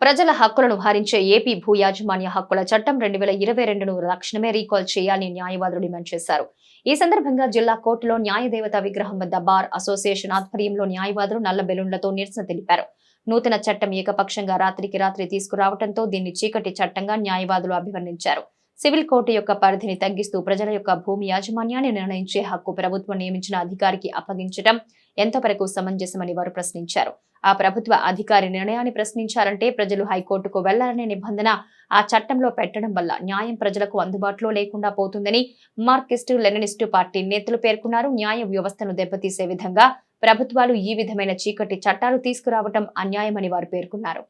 ప్రజల హక్కులను హరించే ఏపీ భూ యాజమాన్య హక్కుల చట్టం 2022ను తక్షణమే రీకాల్ చేయాలని న్యాయవాదులు డిమాండ్ చేశారు. ఈ సందర్భంగా జిల్లా కోర్టులో న్యాయదేవత విగ్రహం వద్ద బార్ అసోసియేషన్ ఆధ్వర్యంలో న్యాయవాదులు నల్ల బెలూన్లతో నిరసన తెలిపారు. నూతన చట్టం ఏకపక్షంగా రాత్రికి రాత్రి తీసుకురావడంతో దీన్ని చీకటి చట్టంగా న్యాయవాదులు అభివర్ణించారు. సివిల్ కోర్టు యొక్క పరిధిని తగ్గిస్తూ ప్రజల యొక్క భూమి యాజమాన్యాన్ని నిర్ణయించే హక్కు ప్రభుత్వం నియమించిన అధికారికి అప్పగించడం ఎంతవరకు సమంజసమని వారు ప్రశ్నించారు. ఆ ప్రభుత్వ అధికారి నిర్ణయాన్ని ప్రశ్నించాలంటే ప్రజలు హైకోర్టుకు వెళ్లాలనే నిబంధన ఆ చట్టంలో పెట్టడం వల్ల న్యాయం ప్రజలకు అందుబాటులో లేకుండా పోతుందని మార్క్సిస్టు లెనినిస్టు పార్టీ నేతలు పేర్కొన్నారు. న్యాయ వ్యవస్థను దెబ్బతీసే విధంగా ప్రభుత్వాలు ఈ విధమైన చీకటి చట్టాలు తీసుకురావడం అన్యాయమని వారు పేర్కొన్నారు.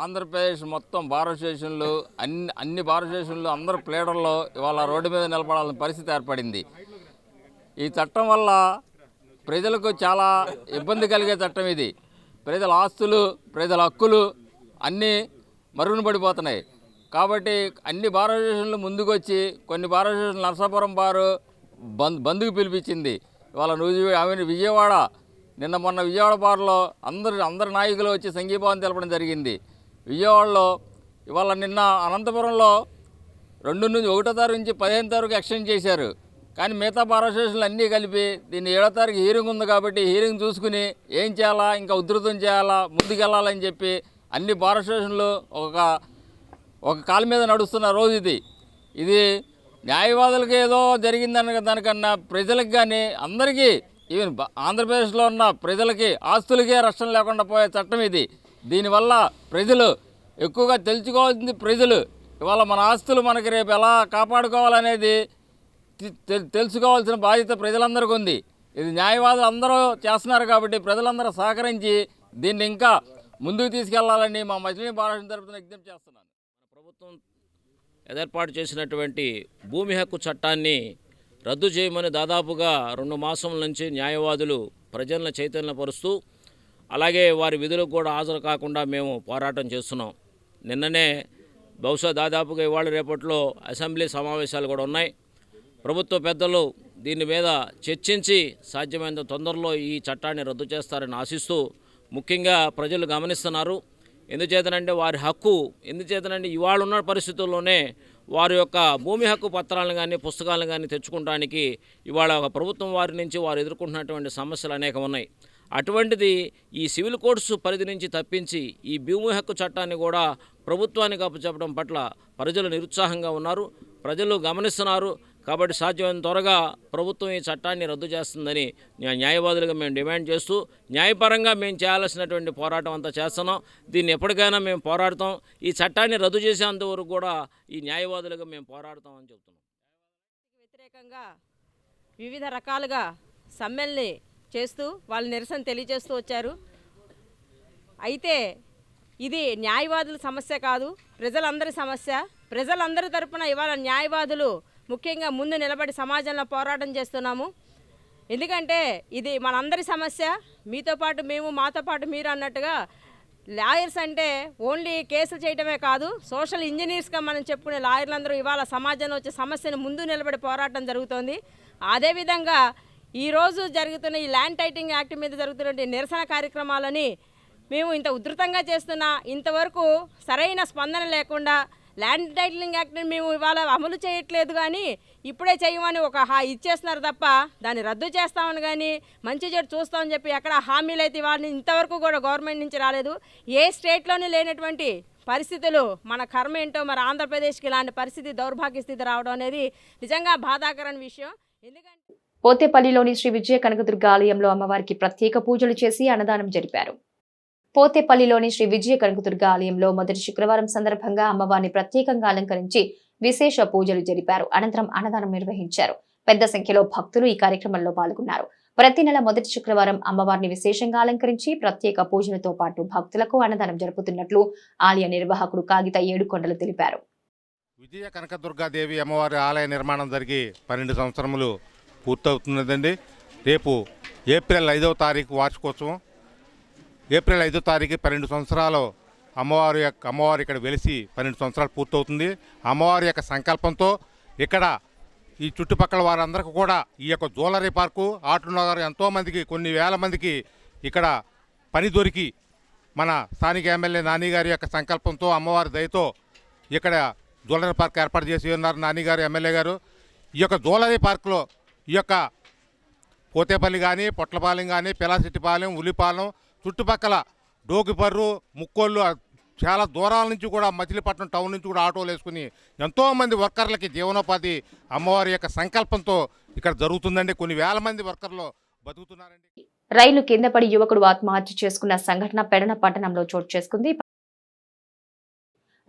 ఆంధ్రప్రదేశ్ మొత్తం బార్ అసోసియేషన్లు అన్ని బార్ అసోసియేషన్లు అందరూ ప్లేడర్లో ఇవాళ రోడ్డు మీద నిలబడాలని పరిస్థితి ఏర్పడింది. ఈ చట్టం వల్ల ప్రజలకు చాలా ఇబ్బంది కలిగే చట్టం ఇది. ప్రజల ఆస్తులు, ప్రజల హక్కులు అన్నీ మరుగున పడిపోతున్నాయి. కాబట్టి అన్ని బార్ అసోసియేషన్లు ముందుకు వచ్చి కొన్ని బార్ అసోసియేషన్లు నరసాపురం బారు బంద్కు పిలిపించింది. ఇవాళ విజయవాడ మొన్న విజయవాడ బార్లో అందరు నాయకులు వచ్చి సంఘీభావం తెలపడం జరిగింది. విజయవాడలో ఇవాళ నిన్న అనంతపురంలో 1వ తారీఖు నుంచి 15వ తారీఖు ఎక్స్టెండ్ చేశారు. కానీ మిగతా బార్ అసోసియేషన్లు అన్నీ కలిపి దీన్ని 7వ తారీఖు హీరింగ్ ఉంది కాబట్టి హీరింగ్ చూసుకుని ఏం చేయాలా, ఇంకా ఉధృతం చేయాలా, ముందుకెళ్ళాలని చెప్పి అన్ని బార్ అసోసియేషన్లు ఒక కాలు మీద నడుస్తున్న రోజు ఇది న్యాయవాదులకి ఏదో జరిగిందన్న దానికన్నా ప్రజలకు కానీ అందరికీ ఈవెన్ ఆంధ్రప్రదేశ్లో ఉన్న ప్రజలకి ఆస్తులకే రక్షణ లేకుండా పోయే చట్టం ఇది. దీనివల్ల ప్రజలు ఎక్కువగా తెలుసుకోవాల్సింది ప్రజలు ఇవాళ మన ఆస్తులు మనకి రేపు ఎలా కాపాడుకోవాలనేది తెలుసుకోవాల్సిన బాధ్యత ప్రజలందరికీ ఉంది. ఇది న్యాయవాదులు అందరూ చేస్తున్నారు కాబట్టి ప్రజలందరూ సహకరించి దీన్ని ఇంకా ముందుకు తీసుకెళ్లాలని మా మజిలీ భారత తరపున విజ్ఞప్తి చేస్తున్నాను. ప్రభుత్వం ఏర్పాటు చేసినటువంటి భూమి హక్కు చట్టాన్ని రద్దు చేయమని దాదాపుగా 2 మాసాల నుంచి న్యాయవాదులు ప్రజలను చైతన్యపరుస్తూ అలాగే వారి విధులకు కూడా హాజరు కాకుండా మేము పోరాటం చేస్తున్నాం. నిన్ననే బహుశా దాదాపుగా ఇవాళ రేపట్లో అసెంబ్లీ సమావేశాలు కూడా ఉన్నాయి. ప్రభుత్వ పెద్దలు దీని మీద చర్చించి సాధ్యమైనంత తొందరలో ఈ చట్టాన్ని రద్దు చేస్తారని ఆశిస్తూ ముఖ్యంగా ప్రజలు గమనిస్తున్నారు. ఎందుచేతనంటే వారి హక్కు ఎందుచేతనంటే ఇవాళ ఉన్న పరిస్థితుల్లోనే వారి యొక్క భూమి హక్కు పత్రాలను కానీ పుస్తకాలను కానీ తెచ్చుకోవడానికి ఇవాళ ఒక ప్రభుత్వం వారి నుంచి వారు ఎదుర్కొంటున్నటువంటి సమస్యలు అనేకం ఉన్నాయి. అటువంటిది ఈ సివిల్ కోర్ట్స్ పరిధి నుంచి తప్పించి ఈ భూమి హక్కు చట్టాన్ని కూడా ప్రభుత్వానికి అప్పచెప్పడం పట్ల ప్రజలు నిరుత్సాహంగా ఉన్నారు. ప్రజలు గమనిస్తున్నారు. కాబట్టి సాధ్యమైన త్వరగా ప్రభుత్వం ఈ చట్టాన్ని రద్దు చేస్తుందని న్యాయవాదులుగా మేము డిమాండ్ చేస్తూ న్యాయపరంగా మేము చేయాల్సినటువంటి పోరాటం అంతా చేస్తున్నాం. దీన్ని ఎప్పటికైనా మేము పోరాడతాం. ఈ చట్టాన్ని రద్దు చేసేంత వరకు కూడా ఈ న్యాయవాదులుగా మేము పోరాడతామని చెప్తున్నాం. వ్యతిరేకంగా వివిధ రకాలుగా సమ్మెల్ని చేస్తూ వాళ్ళు నిరసన తెలియజేస్తూ వచ్చారు. అయితే ఇది న్యాయవాదుల సమస్య కాదు, ప్రజలందరి సమస్య. ప్రజలందరి తరపున ఇవాళ న్యాయవాదులు ముఖ్యంగా ముందు నిలబడి సమాజంలో పోరాటం చేస్తున్నాము. ఎందుకంటే ఇది మనందరి సమస్య. మీతో పాటు మేము, మాతో పాటు మీరు అన్నట్టుగా లాయర్స్ అంటే ఓన్లీ కేసులు చేయడమే కాదు, సోషల్ ఇంజనీర్స్గా మనం చెప్పుకునే లాయర్లందరూ ఇవాళ సమాజంలో వచ్చే సమస్యను ముందు నిలబడి పోరాటం జరుగుతోంది. అదేవిధంగా ఈరోజు జరుగుతున్న ఈ ల్యాండ్ టైటిలింగ్ యాక్ట్ మీద జరుగుతున్న నిరసన కార్యక్రమాలని మేము ఇంత ఉధృతంగా చేస్తున్నా ఇంతవరకు సరైన స్పందన లేకుండా ల్యాండ్ టైటిలింగ్ యాక్ట్ని మేము ఇవాళ అమలు చేయట్లేదు, కానీ ఇప్పుడే చేయమని ఒక ఇచ్చేస్తున్నారు తప్ప దాన్ని రద్దు చేస్తామని కానీ మంచి చెడు చూస్తామని చెప్పి ఎక్కడ హామీలు అయితే ఇవాళ ఇంతవరకు కూడా గవర్నమెంట్ నుంచి రాలేదు. ఏ స్టేట్లోనూ లేనటువంటి పరిస్థితులు మన కర్మ ఏంటో మరి ఆంధ్రప్రదేశ్కి ఇలాంటి పరిస్థితి, దౌర్భాగ్య స్థితి రావడం అనేది నిజంగా బాధాకరమైన విషయం. ఎందుకంటే పోతేపల్లిలోని శ్రీ విజయ కనకదుర్గ ఆలయంలో అమ్మవారికి ప్రత్యేక పూజలు చేసి అన్నదానం జరిపారు. పోతేపల్లిలోని శ్రీ విజయ కనకదుర్గ ఆలయంలో మొదటి శుక్రవారం సందర్భంగా అమ్మవారిని ప్రత్యేకంగా అలంకరించి విశేష పూజలు జరిపారు. అనంతరం అన్నదానం నిర్వహించారు. పెద్ద సంఖ్యలో భక్తులు ఈ కార్యక్రమంలో పాల్గొన్నారు. ప్రతి నెల మొదటి శుక్రవారం అమ్మవారిని విశేషంగా అలంకరించి ప్రత్యేక పూజలతో పాటు భక్తులకు అన్నదానం జరుపుతున్నట్లు ఆలయ నిర్వాహకుడు కాగిత ఏడుకొండలు తెలిపారు. విజయ కనకదుర్గాదేవి అమ్మవారి ఆలయ నిర్మాణం జరిగి 12 సంవత్సరములు పూర్తవుతున్నదండి. రేపు ఏప్రిల్ 5వ తారీఖు వార్షికోత్సవం. ఏప్రిల్ 5వ తారీఖు 12 సంవత్సరాలు అమ్మవారు ఇక్కడ వెలిసి 12 సంవత్సరాలు పూర్తవుతుంది. అమ్మవారి యొక్క సంకల్పంతో ఇక్కడ ఈ చుట్టుపక్కల వారందరికీ కూడా ఈ యొక్క జ్యువెలరీ పార్కు, ఆటో నగర్ ఎంతోమందికి, కొన్ని వేల మందికి ఇక్కడ పని దొరికి మన స్థానిక ఎమ్మెల్యే నాని గారి యొక్క సంకల్పంతో అమ్మవారి దయతో ఇక్కడ జూలరీ పార్క్ ఏర్పాటు చేసి ఉన్నారు నాని గారు ఎమ్మెల్యే గారు. ఈ యొక్క జూలరీ పార్కులో ఈ యొక్క పోతేపల్లి కానీ, పొట్లపాలెం కానీ, పిలాసిట్టిపాలెం, ఉలిపాలెం చుట్టుపక్కల డోకిపర్రు, ముక్కోళ్ళు చాలా దూరాల నుంచి కూడా మచిలీపట్నం టౌన్ నుంచి కూడా ఆటోలు వేసుకుని ఎంతోమంది వర్కర్లకి జీవనోపాధి అమ్మవారి యొక్క సంకల్పంతో ఇక్కడ జరుగుతుందండి. కొన్ని వేల మంది వర్కర్లు బతుకుతున్నారండి. రైలు కింద పడి యువకుడు ఆత్మహత్య చేసుకున్న సంఘటన పెడన పట్టణంలో చోటు చేసుకుంది.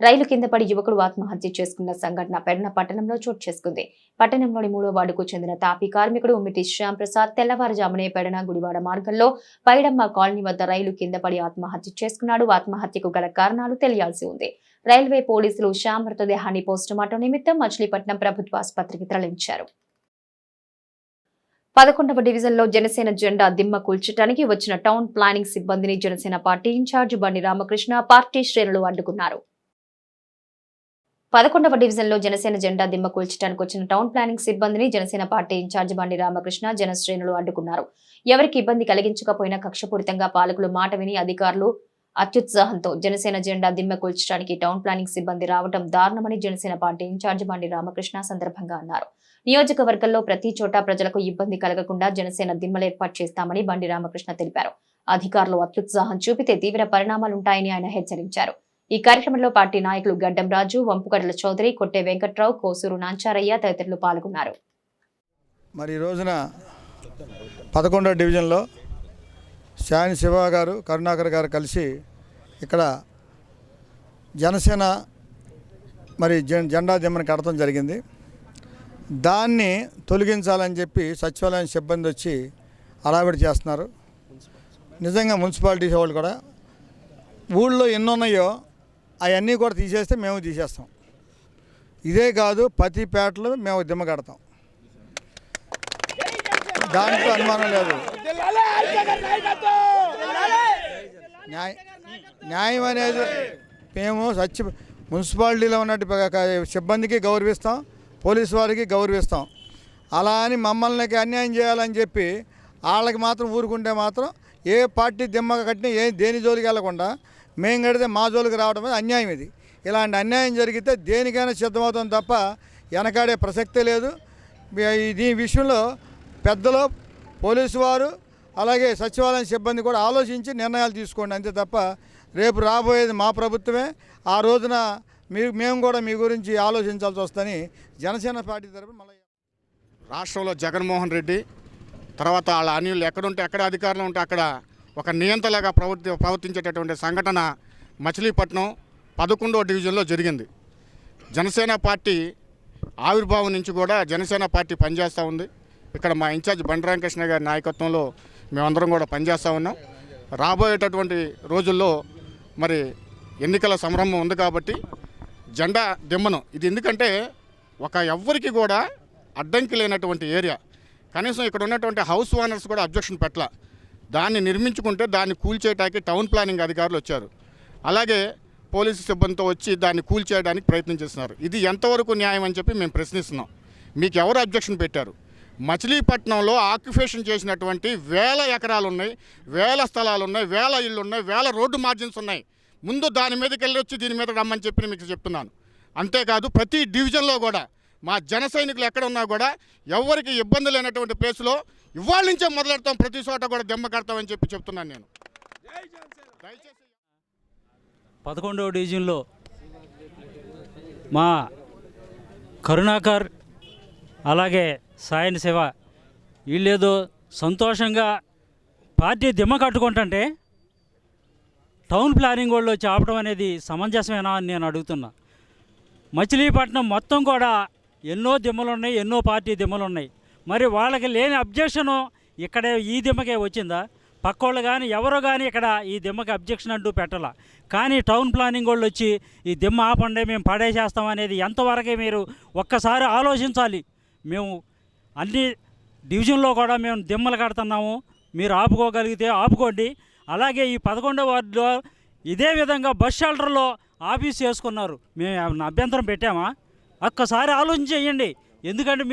రైలు కింద పడి యువకుడు ఆత్మహత్య చేసుకున్న సంఘటన పెడన పట్టణంలో చోటు చేసుకుంది. పట్టణంలోని 3వ వార్డుకు చెందిన తాపీ కార్మికుడు ఉమ్మిటి శ్యామ్ ప్రసాద్ తెల్లవారుజామునే పెడన గుడివాడ మార్గంలో పైడమ్మ కాలనీ వద్ద రైలు కింద పడి ఆత్మహత్య చేసుకున్నాడు. ఆత్మహత్యకు గల కారణాలు తెలియాల్సి ఉంది. రైల్వే పోలీసులు శ్యామ్ మృతదేహాన్ని పోస్టుమార్టం నిమిత్తం మచిలీపట్నం ప్రభుత్వ ఆసుపత్రికి తరలించారు. 11వ డివిజన్లో జనసేన జెండా దిమ్మ కూల్చడానికి వచ్చిన టౌన్ ప్లానింగ్ సిబ్బందిని జనసేన పార్టీ ఇన్ఛార్జ్ బండి రామకృష్ణ పార్టీ శ్రేణులు అడ్డుకున్నారు. 11వ డివిజన్లో జనసేన జెండా దిమ్మ కూల్చడానికి వచ్చిన టౌన్ ప్లానింగ్ సిబ్బందిని జనసేన పార్టీ ఇన్ఛార్జ్ బండి రామకృష్ణ జన శ్రేణులు అడ్డుకున్నారు. ఎవరికి ఇబ్బంది కలిగించకపోయినా కక్షపూరితంగా పాలకులు మాట విని అధికారులు అత్యుత్సాహంతో జనసేన జెండా దిమ్మ కూల్చడానికి టౌన్ ప్లానింగ్ సిబ్బంది రావడం దారుణమని జనసేన పార్టీ ఇన్ఛార్జ్ బండి రామకృష్ణ సందర్భంగా అన్నారు. నియోజకవర్గంలో ప్రతి చోట ప్రజలకు ఇబ్బంది కలగకుండా జనసేన దిమ్మలు ఏర్పాటు చేస్తామని బండి రామకృష్ణ తెలిపారు. అధికారులు అత్యుత్సాహం చూపితే తీవ్ర పరిణామాలుంటాయని ఆయన హెచ్చరించారు. ఈ కార్యక్రమంలో పార్టీ నాయకులు గడ్డం రాజు, వంపుగడ్ల చౌదరి, కొట్టే వెంకట్రావు, కోసూరు నాంచారయ్య తదితరులు పాల్గొన్నారు. మరి ఈ రోజున 11వ డివిజన్లో శాని శివ గారు, కరుణాకర్ గారు కలిసి ఇక్కడ జనసేన మరి జెండా దిమ్మని కడతం జరిగింది. దాన్ని తొలగించాలని చెప్పి సచివాలయం సిబ్బంది వచ్చి హడావిడి చేస్తున్నారు. నిజంగా మున్సిపాలిటీ వాళ్ళు కూడా ఊళ్ళో ఎన్ని ఉన్నాయో అవన్నీ కూడా తీసేస్తే మేము తీసేస్తాం. ఇదే కాదు, ప్రతి పేటలో మేము దిమ్మ కడతాం, దాంట్లో అనుమానం లేదు. న్యాయం అనేది మేము మున్సిపాలిటీలో ఉన్నట్టు సిబ్బందికి గౌరవిస్తాం, పోలీసు వారికి గౌరవిస్తాం. అలా అని మమ్మల్ని అన్యాయం చేయాలని చెప్పి వాళ్ళకి మాత్రం ఊరుకుంటే మాత్రం ఏ పార్టీ దిమ్మ కట్టినా దేని జోలికి వెళ్లకుండా మేము కడితే మా జోలికి రావడం అన్యాయం. ఇది ఇలాంటి అన్యాయం జరిగితే దేనికైనా సిద్ధమవుతాం తప్ప వెనకాడే ప్రసక్తే లేదు. ఈ విషయంలో పెద్దలు, పోలీసు వారు, అలాగే సచివాలయం సిబ్బంది కూడా ఆలోచించి నిర్ణయాలు తీసుకోండి, అంతే తప్ప రేపు రాబోయేది మా ప్రభుత్వమే. ఆ రోజున మేము కూడా మీ గురించి ఆలోచించాల్సి వస్తుందని జనసేన పార్టీ తరఫున మళ్ళీ రాష్ట్రంలో జగన్మోహన్ రెడ్డి తర్వాత వాళ్ళ అన్యులు ఎక్కడుంటే ఎక్కడ అధికారంలో ఉంటే అక్కడ ఒక నియంతలాగా ప్రవర్తించేటటువంటి సంఘటన మచిలీపట్నం 11వ డివిజన్లో జరిగింది. జనసేన పార్టీ ఆవిర్భావం నుంచి కూడా జనసేన పార్టీ పనిచేస్తూ ఉంది. ఇక్కడ మా ఇన్ఛార్జ్ బండి రామకృష్ణ గారి నాయకత్వంలో మేమందరం కూడా పనిచేస్తూ ఉన్నాం. రాబోయేటటువంటి రోజుల్లో మరి ఎన్నికల సంరంభం ఉంది కాబట్టి జెండా దిమ్మను ఇది ఎందుకంటే ఎవ్వరికి కూడా అడ్డంకి లేనటువంటి ఏరియా, కనీసం ఇక్కడ ఉన్నటువంటి హౌస్ ఓనర్స్ కూడా అబ్జెక్షన్ పెట్టల. దాన్ని నిర్మించుకుంటే దాన్ని కూల్చేయడానికి టౌన్ ప్లానింగ్ అధికారులు వచ్చారు, అలాగే పోలీసు సిబ్బందితో వచ్చి దాన్ని కూల్చేయడానికి ప్రయత్నం చేస్తున్నారు. ఇది ఎంతవరకు న్యాయం అని చెప్పి మేము ప్రశ్నిస్తున్నాం. మీకు ఎవరు అబ్జెక్షన్ పెట్టారు? మచిలీపట్నంలో ఆక్యుపేషన్ చేసినటువంటి వేల ఎకరాలు ఉన్నాయి, వేల స్థలాలు ఉన్నాయి, వేల ఇళ్ళు ఉన్నాయి, వేల రోడ్డు మార్జిన్స్ ఉన్నాయి. ముందు దాని మీదకి వెళ్ళొచ్చి దీని మీద రమ్మని చెప్పి మీకు చెప్తున్నాను. అంతేకాదు ప్రతి డివిజన్లో కూడా మా జన సైనికులు ఎక్కడ ఉన్నా కూడా ఎవరికి ఇబ్బంది లేనటువంటి ప్లేస్లో ఇవాళ నుంచే మొదలెడతాం, ప్రతి చోట కూడా దెమ్మ కడతామని చెప్పి చెప్తున్నాను నేను. 11వ డివిజన్లో మా కరుణాకర్ అలాగే సాయన శివ వీళ్ళేదో సంతోషంగా పార్టీ దిమ్మ కట్టుకుంటుంటే టౌన్ ప్లానింగ్ వాళ్ళు వచ్చి ఆపడం అనేది సమంజసమేనా అని నేను అడుగుతున్నా. మచిలీపట్నం మొత్తం కూడా ఎన్నో దిమ్మలు ఉన్నాయి, ఎన్నో పార్టీ దిమ్మలు ఉన్నాయి. మరి వాళ్ళకి లేని అబ్జెక్షను ఇక్కడ ఈ దిమ్మకే వచ్చిందా? పక్కోళ్ళు కానీ ఎవరో కానీ ఇక్కడ ఈ దిమ్మకి అబ్జెక్షన్ అంటూ పెట్టాల. కానీ టౌన్ ప్లానింగ్ వాళ్ళు వచ్చి ఈ దిమ్మ ఆపండి మేము పడేసేస్తాం అనేది ఎంతవరకే మీరు ఒక్కసారి ఆలోచించాలి. మేము అన్ని డివిజన్లో కూడా మేము దిమ్మలు కడుతున్నాము, మీరు ఆపుకోగలిగితే ఆపుకోండి. అలాగే ఈ 11వ వార్డులో ఇదే విధంగా బస్ షెల్టర్లో ఆఫీస్ చేసుకున్నారు, మేము అభ్యంతరం పెట్టామా? ఒక్కసారి ఆలోచన చేయండి. ఎందుకంటే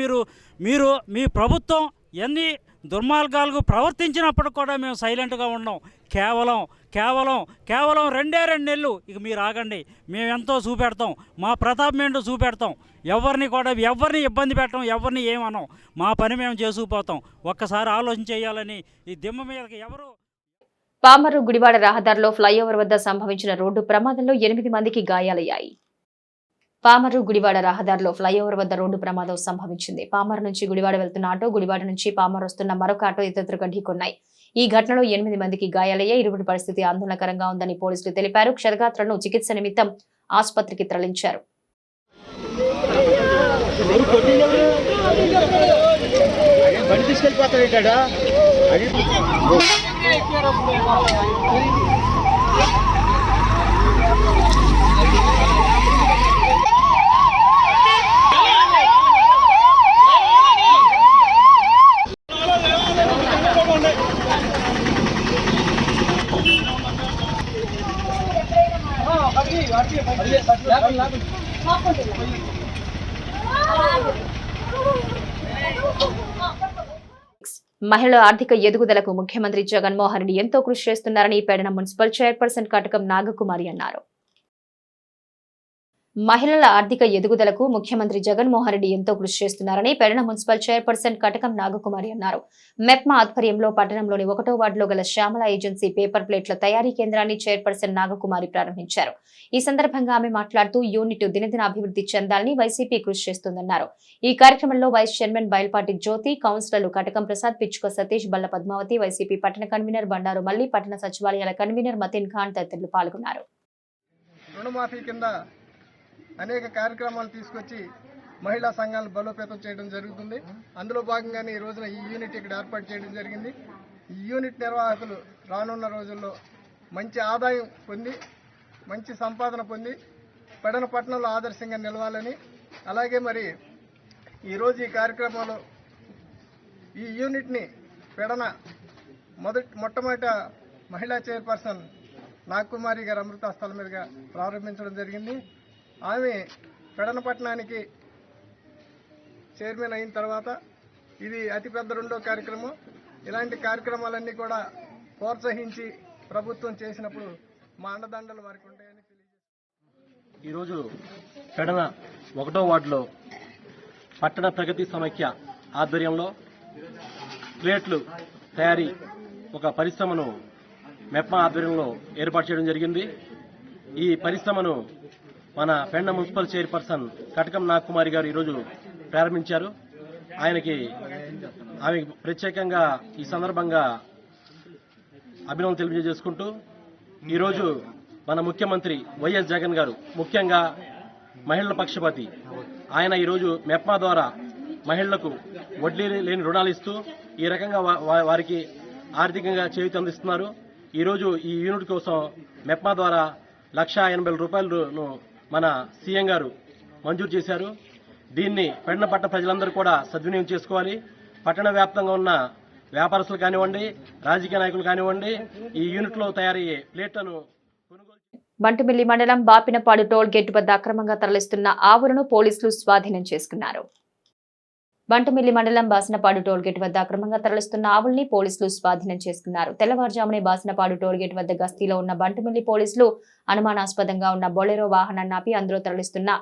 మీరు మీ ప్రభుత్వం ఎన్ని దుర్మార్గాలకు ప్రవర్తించినప్పుడు కూడా మేము సైలెంట్గా ఉన్నాం. కేవలం 2 నెలలు ఇక మీరు ఆగండి, మేము ఎంతో చూపెడతాం, మా ప్రతాపం ఏంటో చూపెడతాం, ఎవరిని ఇబ్బంది పెట్టం, ఎవరిని ఏమనం, మా పని మేము చేసుకుపోతాం. ఒక్కసారి ఆలోచన చేయాలని ఈ దిమ్మ మీదకి ఎవరు. పామరు గుడివాడ రహదారిలో ఫ్లైఓవర్ వద్ద సంభవించిన రోడ్డు ప్రమాదంలో 8 మందికి గాయాలయ్యాయి. పామరు గుడివాడ రహదారిలో ఫ్లైఓవర్ వద్ద రోడ్డు ప్రమాదం సంభవించింది. పామరు నుంచి గుడివాడ వెళ్తున్న ఆటో, గుడివాడ నుంచి పామరు వస్తున్న మరొక ఆటో ఎదురుగా ఢీకొన్నాయి. ఈ ఘటనలో 8 మందికి గాయాలయ్యాయి. ఇరువురి పరిస్థితి ఆందోళనకరంగా ఉందని పోలీసులు తెలిపారు. క్షతగాత్రులను చికిత్స నిమిత్తం ఆసుపత్రికి తరలించారు. మహిళల ఆర్థిక ఎదుగుదలకు ముఖ్యమంత్రి జగన్మోహన్ రెడ్డి ఎంతో కృషి చేస్తున్నారని పెడన మున్సిపల్ చైర్పర్సన్ కటకం నాగకుమారి అన్నారు. మహిళల ఆర్థిక ఎదుగుదలకు ముఖ్యమంత్రి జగన్మోహన్ రెడ్డి ఎంతో కృషి చేస్తున్నారని పెడన మున్సిపల్ చైర్పర్సన్ కటకం నాగకుమారి అన్నారు. మెప్మా ఆధ్వర్యంలో పట్టణంలోని 1వ వార్డులో గల శ్యామల ఏజెన్సీ పేపర్ ప్లేట్ల తయారీ కేంద్రాన్ని చైర్పర్సన్ నాగకుమారి ప్రారంభించారు. ఈ సందర్భంగా ఆమె మాట్లాడుతూ యూనిట్ దినదిన అభివృద్ధి చెందాలని వైసీపీ కృషి చేస్తుందన్నారు. ఈ కార్యక్రమంలో వైస్ చైర్మన్ బయల్పాటి జ్యోతి, కౌన్సిలర్లు కటకం ప్రసాద్, పిచ్చుక సతీష్, బల్ల పద్మావతి, వైసీపీ పట్టణ కన్వీనర్ బండారు మల్లి, పట్టణ సచివాలయాల కన్వీనర్ మతిన్ ఖాన్ తదితరులు పాల్గొన్నారు. అనేక కార్యక్రమాలు తీసుకొచ్చి మహిళా సంఘాలను బలోపేతం చేయడం జరుగుతుంది. అందులో భాగంగానే ఈ రోజున ఈ యూనిట్ ఇక్కడ ఏర్పాటు చేయడం జరిగింది. ఈ యూనిట్ నిర్వాహకులు రానున్న రోజుల్లో మంచి ఆదాయం పొంది, మంచి సంపాదన పొంది పెడన పట్టణంలో ఆదర్శంగా నిలవాలని, అలాగే మరి ఈరోజు ఈ కార్యక్రమంలో ఈ యూనిట్ని పెడన మొట్టమొదట మహిళా చైర్పర్సన్ నాగకుమారి గారు అమృతాస్థలం మీదుగా ప్రారంభించడం జరిగింది. ఆమె పెడన పట్టణానికి చైర్మన్ అయిన తర్వాత ఇది అతిపెద్ద 2వ కార్యక్రమం. ఇలాంటి కార్యక్రమాలన్నీ కూడా ప్రోత్సహించి ప్రభుత్వం చేసినప్పుడు మా అండదండలు వారికి ఉంటాయని తెలియజేస్తారు. ఈరోజు పెడన 1వ వార్డులో పట్టణ ప్రగతి సమైక్య ఆధ్వర్యంలో ప్లేట్లు తయారీ ఒక పరిశ్రమను మెప్మా ఆధ్వర్యంలో ఏర్పాటు చేయడం జరిగింది. ఈ పరిశ్రమను మన పెండ మున్సిపల్ చైర్పర్సన్ కటకం నాగకుమారి గారు ఈరోజు ప్రారంభించారు. ఆమె ప్రత్యేకంగా ఈ సందర్భంగా అభినందనలు తెలియజేసుకుంటూ, ఈరోజు మన ముఖ్యమంత్రి వైఎస్ జగన్ గారు ముఖ్యంగా మహిళల పక్షపాతి. ఆయన ఈరోజు మెప్మా ద్వారా మహిళలకు వడ్డీ లేని రుణాలు ఇస్తూ ఈ రకంగా వారికి ఆర్థికంగా చేయూత అందిస్తున్నారు. ఈరోజు ఈ యూనిట్ కోసం మెప్మా ద్వారా 1,80,000 రూపాయలను మన సీఎం గారు మంజూరు చేశారు. దీన్ని పెడన పట్టణ ప్రజలందరూ కూడా సద్వినియోగం చేసుకోవాలి. పట్టణ వ్యాప్తంగా ఉన్న వ్యాపారస్తులు కానివ్వండి, రాజకీయ నాయకులు కానివ్వండి, ఈ యూనిట్లో తయారయ్యే ప్లేట్లను బంటుమిల్లి మండలం బాపినపాడు టోల్ గేట్ వద్ద అక్రమంగా తరలిస్తున్న ఆవులను పోలీసులు స్వాధీనం చేసుకున్నారు. బంటుమిల్లి మండలం బాసినపాడు టోల్గేట్ వద్ద అక్రమంగా తరలిస్తున్న ఆవుల్ని పోలీసులు స్వాధీనం చేసుకున్నారు. తెల్లవారుజామునే బాసినపాడు టోల్గేట్ వద్ద గస్తీలో ఉన్న బంటుమిల్లి పోలీసులు అనుమానాస్పదంగా ఉన్న బొలెరో వాహనాన్ని ఆపి అందులో తరలిస్తున్న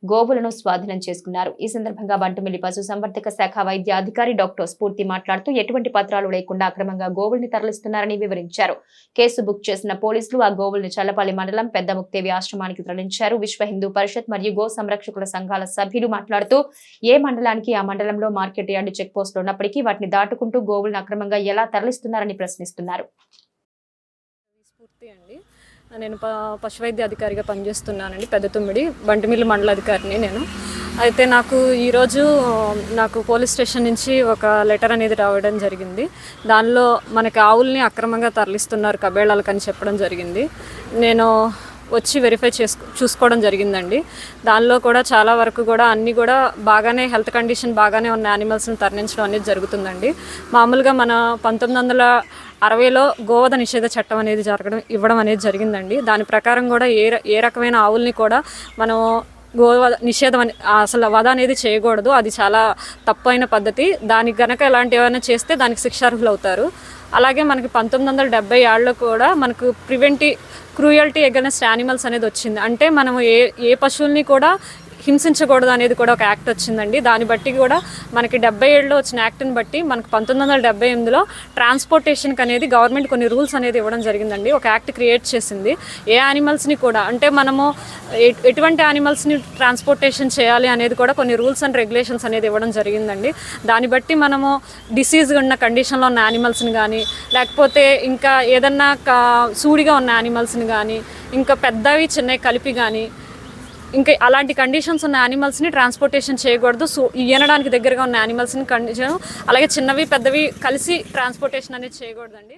గోవులను స్వాధీనం చేసుకున్నారు. ఈ సందర్భంగా బంటుమిల్లి పశుసంవర్ధక శాఖ వైద్య అధికారి డాక్టర్ స్ఫూర్తి మాట్లాడుతూ ఎటువంటి పత్రాలు లేకుండా అక్రమంగా గోవుల్ని తరలిస్తున్నారని వివరించారు. కేసు బుక్ చేసిన పోలీసులు ఆ గోవుల్ని చల్లపల్లి మండలం పెద్ద ముక్తేవి ఆశ్రమానికి తరలించారు. విశ్వ హిందూ పరిషత్ మరియు గో సంరక్షకుల సంఘాల సభ్యులు మాట్లాడుతూ ఏ మండలానికి ఆ మండలంలో మార్కెట్ యార్డు చెక్ పోస్టులు ఉన్నప్పటికీ వాటిని దాటుకుంటూ గోవులను అక్రమంగా ఎలా తరలిస్తున్నారని ప్రశ్నిస్తున్నారు. నేను పశువైద్య అధికారిగా పనిచేస్తున్నానండి. పెద్ద తుమ్మిడి బంటిమిల్లి మండలాధికారిని నేను. అయితే ఈరోజు నాకు పోలీస్ స్టేషన్ నుంచి ఒక లెటర్ అనేది రావడం జరిగింది. దానిలో మనకి ఆవుల్ని అక్రమంగా తరలిస్తున్నారు కబేళాలకని చెప్పడం జరిగింది. నేను వచ్చి వెరిఫై చూసుకోవడం జరిగిందండి. దానిలో కూడా చాలా వరకు కూడా అన్నీ కూడా బాగానే హెల్త్ కండిషన్ బాగానే ఉన్న యానిమల్స్ని తరలించడం అనేది జరుగుతుందండి. మామూలుగా మన 1960లో గోవధ నిషేధ చట్టం అనేది ఇవ్వడం అనేది జరిగిందండి. దాని ప్రకారం కూడా ఏ రకమైన ఆవుల్ని కూడా మనం నిషేధం అసలు వధ అనేది చేయకూడదు. అది చాలా తప్పైన పద్ధతి. దానికి గనక ఎలాంటి ఏమైనా చేస్తే దానికి శిక్షార్హులు అవుతారు. అలాగే మనకి 1970 కూడా మనకు క్రూయల్టీ అగైన్స్ట్ యానిమల్స్ అనేది వచ్చింది. అంటే మనం ఏ పశువుల్ని కూడా హింసించకూడదు అనేది కూడా ఒక యాక్ట్ వచ్చిందండి. దాన్ని బట్టి కూడా మనకి 77లో వచ్చిన యాక్ట్ని బట్టి మనకు 1978లో ట్రాన్స్పోర్టేషన్కి అనేది గవర్నమెంట్ కొన్ని రూల్స్ అనేది ఇవ్వడం జరిగిందండి. ఒక యాక్ట్ క్రియేట్ చేసింది. ఏ యానిమల్స్ని కూడా అంటే మనము ఎటువంటి యానిమల్స్ని ట్రాన్స్పోర్టేషన్ చేయాలి అనేది కూడా కొన్ని రూల్స్ అండ్ రెగ్యులేషన్స్ అనేది ఇవ్వడం జరిగిందండి. దాన్ని బట్టి మనము డిసీజ్ ఉన్న కండిషన్లో ఉన్న యానిమల్స్ని కానీ, లేకపోతే ఇంకా ఏదన్నా సూడిగా ఉన్న యానిమల్స్ని కానీ, ఇంకా పెద్దవి చిన్నవి కలిపి కానీ, ఇంకా అలాంటి కండిషన్స్ ఉన్న యానిమల్స్ని ట్రాన్స్పోర్టేషన్ చేయకూడదు. ఈనడానికి దగ్గరగా ఉన్న యానిమల్స్ని కండిషన్, అలాగే చిన్నవి పెద్దవి కలిసి ట్రాన్స్పోర్టేషన్ అనేది చేయకూడదండి.